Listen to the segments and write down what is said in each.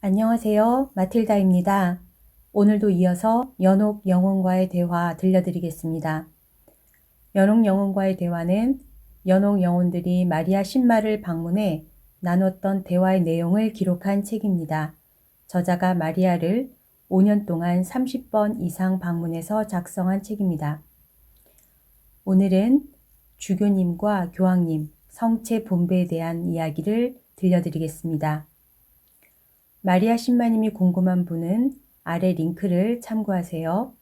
안녕하세요. 마틸다입니다. 오늘도 이어서 연옥 영혼과의 대화 들려드리겠습니다. 연옥 영혼과의 대화는 연옥 영혼들이 마리아 신마를 방문해 나눴던 대화의 내용을 기록한 책입니다. 저자가 마리아를 5년 동안 30번 이상 방문해서 작성한 책입니다. 오늘은 주교님과 교황님, 성체 분배에 대한 이야기를 들려드리겠습니다. 마리아 신마님이 궁금한 분은 아래 링크를 참고하세요.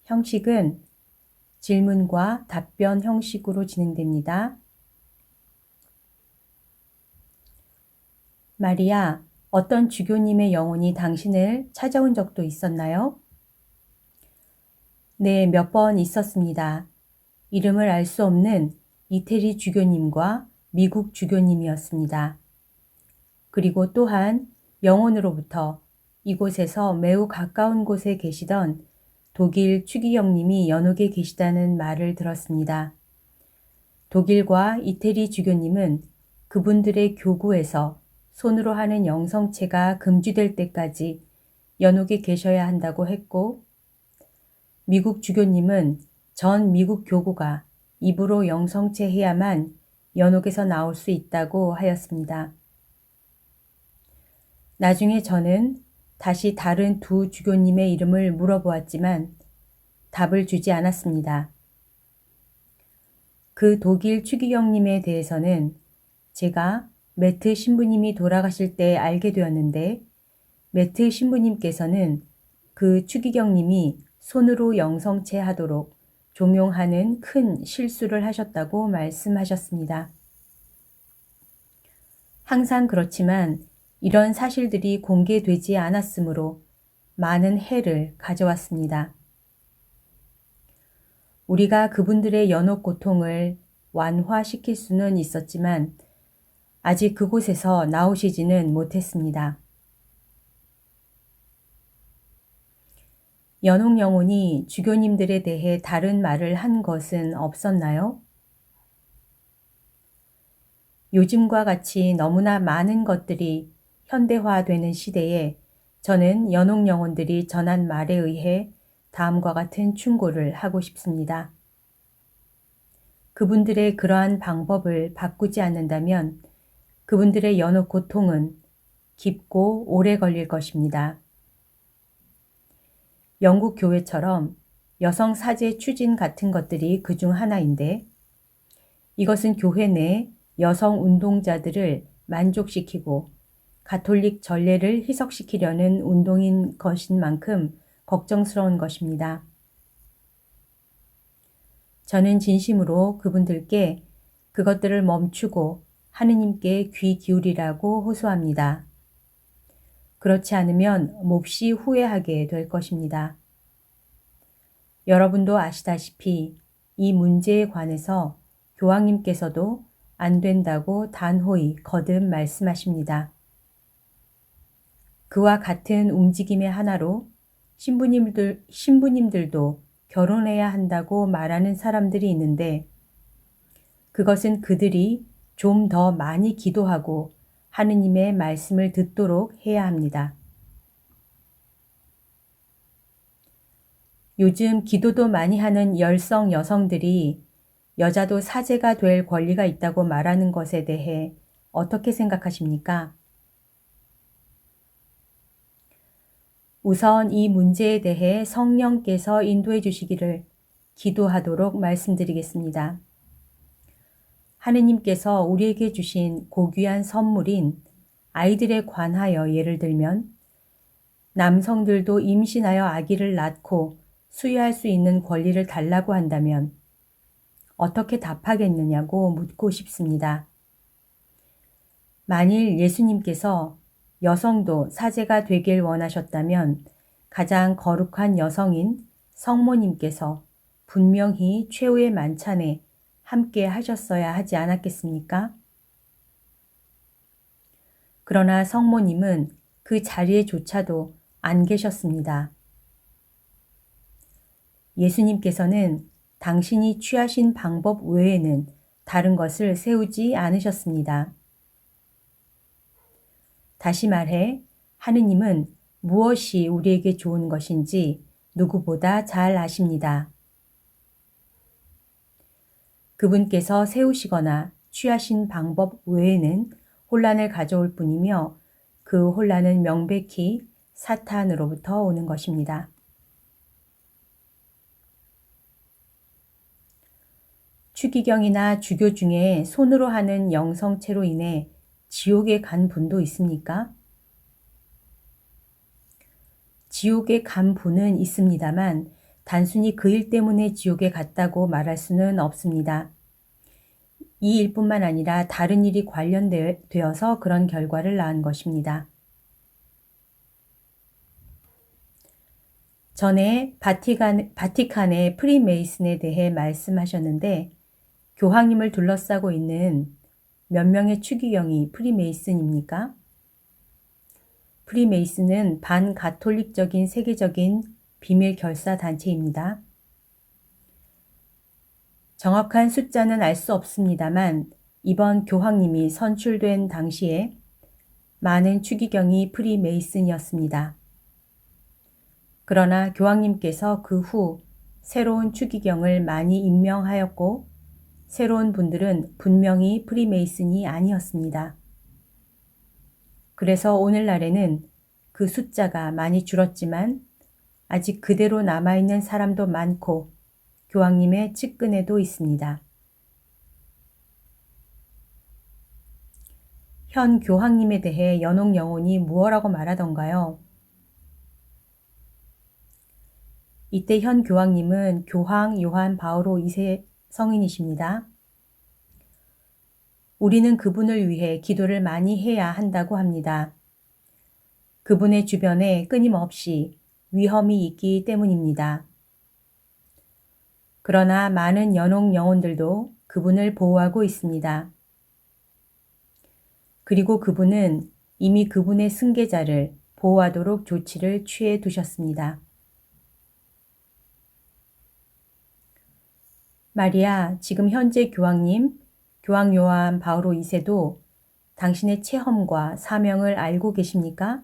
형식은 질문과 답변 형식으로 진행됩니다. 마리아, 어떤 주교님의 영혼이 당신을 찾아온 적도 있었나요? 네, 몇 번 있었습니다. 이름을 알 수 없는 이태리 주교님과 미국 주교님이었습니다. 그리고 또한 영혼으로부터 이곳에서 매우 가까운 곳에 계시던 독일 추기경님이 연옥에 계시다는 말을 들었습니다. 독일과 이태리 주교님은 그분들의 교구에서 손으로 하는 영성체가 금지될 때까지 연옥에 계셔야 한다고 했고, 미국 주교님은 전 미국 교구가 입으로 영성체 해야만 연옥에서 나올 수 있다고 하였습니다. 나중에 저는 다시 다른 두 주교님의 이름을 물어보았지만 답을 주지 않았습니다. 그 독일 추기경님에 대해서는 제가 매트 신부님이 돌아가실 때 알게 되었는데, 매트 신부님께서는 그 추기경님이 손으로 영성체 하도록 종용하는 큰 실수를 하셨다고 말씀하셨습니다. 항상 그렇지만 이런 사실들이 공개되지 않았으므로 많은 해를 가져왔습니다. 우리가 그분들의 연옥 고통을 완화시킬 수는 있었지만 아직 그곳에서 나오시지는 못했습니다. 연옥 영혼이 주교님들에 대해 다른 말을 한 것은 없었나요? 요즘과 같이 너무나 많은 것들이 현대화되는 시대에 저는 연옥 영혼들이 전한 말에 의해 다음과 같은 충고를 하고 싶습니다. 그분들의 그러한 방법을 바꾸지 않는다면 그분들의 연옥 고통은 깊고 오래 걸릴 것입니다. 영국 교회처럼 여성 사제 추진 같은 것들이 그중 하나인데, 이것은 교회 내 여성 운동자들을 만족시키고 가톨릭 전례를 희석시키려는 운동인 것인 만큼 걱정스러운 것입니다. 저는 진심으로 그분들께 그것들을 멈추고 하느님께 귀 기울이라고 호소합니다. 그렇지 않으면 몹시 후회하게 될 것입니다. 여러분도 아시다시피 이 문제에 관해서 교황님께서도 안 된다고 단호히 거듭 말씀하십니다. 그와 같은 움직임의 하나로 신부님들도 결혼해야 한다고 말하는 사람들이 있는데, 그것은 그들이 좀 더 많이 기도하고 하느님의 말씀을 듣도록 해야 합니다. 요즘 기도도 많이 하는 열성 여성들이 여자도 사제가 될 권리가 있다고 말하는 것에 대해 어떻게 생각하십니까? 우선 이 문제에 대해 성령께서 인도해 주시기를 기도하도록 말씀드리겠습니다. 하느님께서 우리에게 주신 고귀한 선물인 아이들에 관하여 예를 들면, 남성들도 임신하여 아기를 낳고 수유할 수 있는 권리를 달라고 한다면 어떻게 답하겠느냐고 묻고 싶습니다. 만일 예수님께서 여성도 사제가 되길 원하셨다면 가장 거룩한 여성인 성모님께서 분명히 최후의 만찬에 함께 하셨어야 하지 않았겠습니까? 그러나 성모님은 그 자리에조차도 안 계셨습니다. 예수님께서는 당신이 취하신 방법 외에는 다른 것을 세우지 않으셨습니다. 다시 말해, 하느님은 무엇이 우리에게 좋은 것인지 누구보다 잘 아십니다. 그분께서 세우시거나 취하신 방법 외에는 혼란을 가져올 뿐이며 그 혼란은 명백히 사탄으로부터 오는 것입니다. 추기경이나 주교 중에 손으로 하는 영성체로 인해 지옥에 간 분도 있습니까? 지옥에 간 분은 있습니다만 단순히 그 일 때문에 지옥에 갔다고 말할 수는 없습니다. 이 일뿐만 아니라 다른 일이 관련되어서 그런 결과를 낳은 것입니다. 전에 바티칸의 프리메이슨에 대해 말씀하셨는데 교황님을 둘러싸고 있는 몇 명의 추기경이 프리메이슨입니까? 프리메이슨은 반가톨릭적인 세계적인 비밀 결사 단체입니다. 정확한 숫자는 알 수 없습니다만 이번 교황님이 선출된 당시에 많은 추기경이 프리메이슨이었습니다. 그러나 교황님께서 그 후 새로운 추기경을 많이 임명하였고 새로운 분들은 분명히 프리메이슨이 아니었습니다. 그래서 오늘날에는 그 숫자가 많이 줄었지만 아직 그대로 남아있는 사람도 많고 교황님의 측근에도 있습니다. 현 교황님에 대해 연옥 영혼이 무엇라고 말하던가요? 이때 현 교황님은 교황 요한 바오로 2세 성인이십니다. 우리는 그분을 위해 기도를 많이 해야 한다고 합니다. 그분의 주변에 끊임없이 위험이 있기 때문입니다. 그러나 많은 연옥 영혼들도 그분을 보호하고 있습니다. 그리고 그분은 이미 그분의 승계자를 보호하도록 조치를 취해 두셨습니다. 마리아, 지금 현재 교황님, 교황 요한 바오로 2세도 당신의 체험과 사명을 알고 계십니까?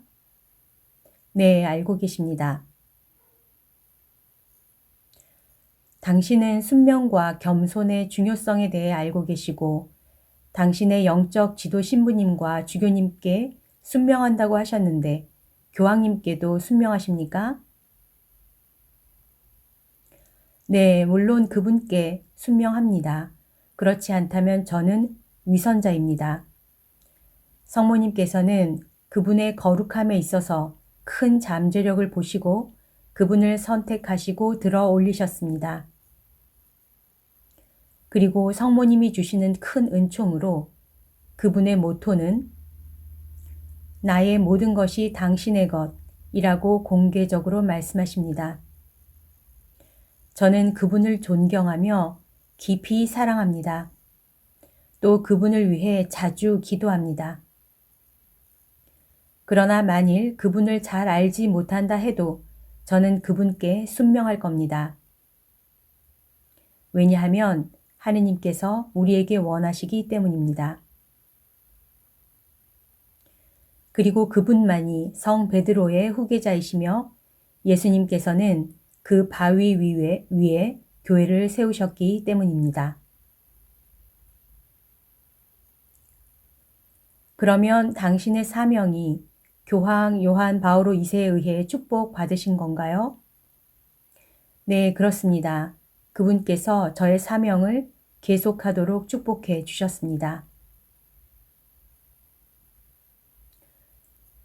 네, 알고 계십니다. 당신은 순명과 겸손의 중요성에 대해 알고 계시고 당신의 영적 지도 신부님과 주교님께 순명한다고 하셨는데 교황님께도 순명하십니까? 네, 물론 그분께 순명합니다. 그렇지 않다면 저는 위선자입니다. 성모님께서는 그분의 거룩함에 있어서 큰 잠재력을 보시고 그분을 선택하시고 들어 올리셨습니다. 그리고 성모님이 주시는 큰 은총으로 그분의 모토는 나의 모든 것이 당신의 것이라고 공개적으로 말씀하십니다. 저는 그분을 존경하며 깊이 사랑합니다. 또 그분을 위해 자주 기도합니다. 그러나 만일 그분을 잘 알지 못한다 해도 저는 그분께 순명할 겁니다. 왜냐하면 하느님께서 우리에게 원하시기 때문입니다. 그리고 그분만이 성 베드로의 후계자이시며 예수님께서는 그 바위 위에 교회를 세우셨기 때문입니다. 그러면 당신의 사명이 교황 요한 바오로 2세에 의해 축복받으신 건가요? 네, 그렇습니다. 그분께서 저의 사명을 계속하도록 축복해 주셨습니다.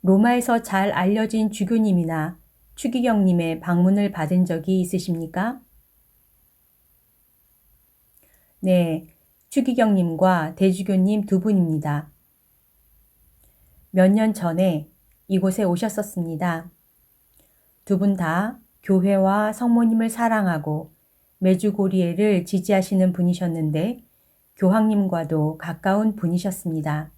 로마에서 잘 알려진 주교님이나 추기경님의 방문을 받은 적이 있으십니까? 네, 추기경님과 대주교님 두 분입니다. 몇 년 전에 이곳에 오셨었습니다. 두 분 다 교회와 성모님을 사랑하고 메주고리에를 지지하시는 분이셨는데 교황님과도 가까운 분이셨습니다.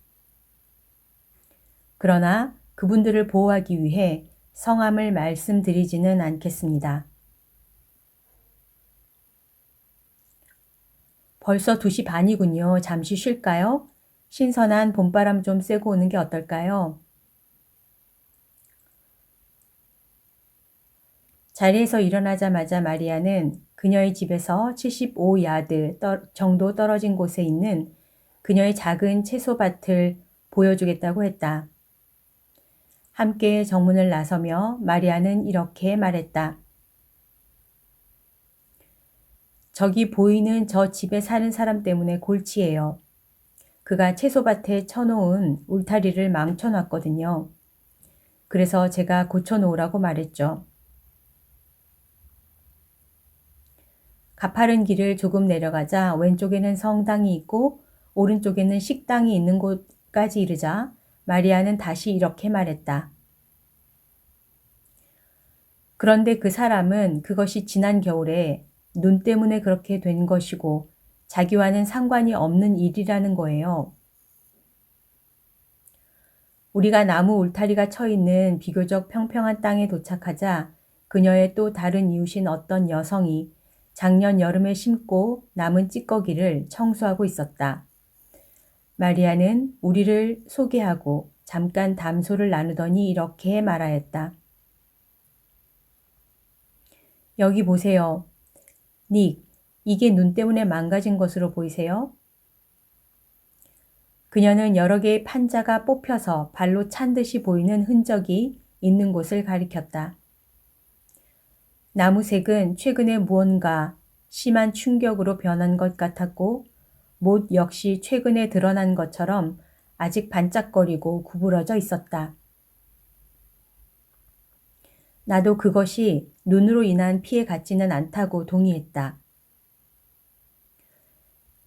그러나 그분들을 보호하기 위해 성함을 말씀드리지는 않겠습니다. 벌써 2시 반이군요. 잠시 쉴까요? 신선한 봄바람 좀 쐬고 오는 게 어떨까요? 자리에서 일어나자마자 마리아는 그녀의 집에서 75야드 정도 떨어진 곳에 있는 그녀의 작은 채소밭을 보여주겠다고 했다. 함께 정문을 나서며 마리아는 이렇게 말했다. 저기 보이는 저 집에 사는 사람 때문에 골치예요. 그가 채소밭에 쳐놓은 울타리를 망쳐놨거든요. 그래서 제가 고쳐놓으라고 말했죠. 가파른 길을 조금 내려가자 왼쪽에는 성당이 있고 오른쪽에는 식당이 있는 곳까지 이르자 마리아는 다시 이렇게 말했다. 그런데 그 사람은 그것이 지난 겨울에 눈 때문에 그렇게 된 것이고 자기와는 상관이 없는 일이라는 거예요. 우리가 나무 울타리가 쳐 있는 비교적 평평한 땅에 도착하자 그녀의 또 다른 이웃인 어떤 여성이 작년 여름에 심고 남은 찌꺼기를 청소하고 있었다. 마리아는 우리를 소개하고 잠깐 담소를 나누더니 이렇게 말하였다. 여기 보세요. 닉, 이게 눈 때문에 망가진 것으로 보이세요? 그녀는 여러 개의 판자가 뽑혀서 발로 찬 듯이 보이는 흔적이 있는 곳을 가리켰다. 나무색은 최근에 무언가 심한 충격으로 변한 것 같았고 못 역시 최근에 드러난 것처럼 아직 반짝거리고 구부러져 있었다. 나도 그것이 눈으로 인한 피해 같지는 않다고 동의했다.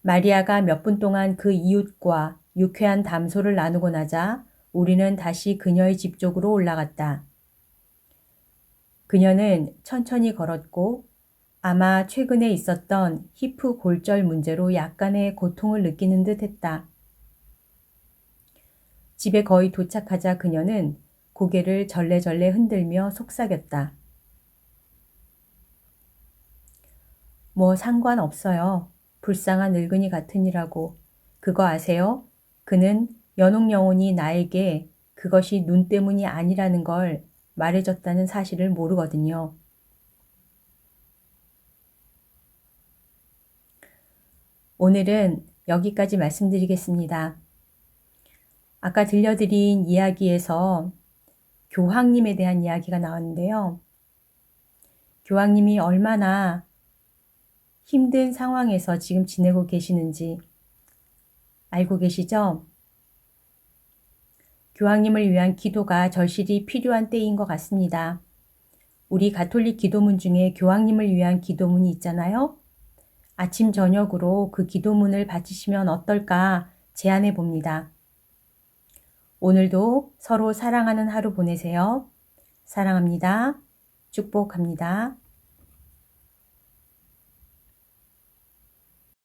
마리아가 몇 분 동안 그 이웃과 유쾌한 담소를 나누고 나자 우리는 다시 그녀의 집 쪽으로 올라갔다. 그녀는 천천히 걸었고 아마 최근에 있었던 히프 골절 문제로 약간의 고통을 느끼는 듯 했다. 집에 거의 도착하자 그녀는 고개를 절레절레 흔들며 속삭였다. 뭐 상관없어요. 불쌍한 늙은이 같으니라고. 그거 아세요? 그는 연옥 영혼이 나에게 그것이 눈 때문이 아니라는 걸 말해줬다는 사실을 모르거든요. 오늘은 여기까지 말씀드리겠습니다. 아까 들려드린 이야기에서 교황님에 대한 이야기가 나왔는데요. 교황님이 얼마나 힘든 상황에서 지금 지내고 계시는지 알고 계시죠? 교황님을 위한 기도가 절실히 필요한 때인 것 같습니다. 우리 가톨릭 기도문 중에 교황님을 위한 기도문이 있잖아요. 아침 저녁으로 그 기도문을 바치시면 어떨까 제안해 봅니다. 오늘도 서로 사랑하는 하루 보내세요. 사랑합니다. 축복합니다.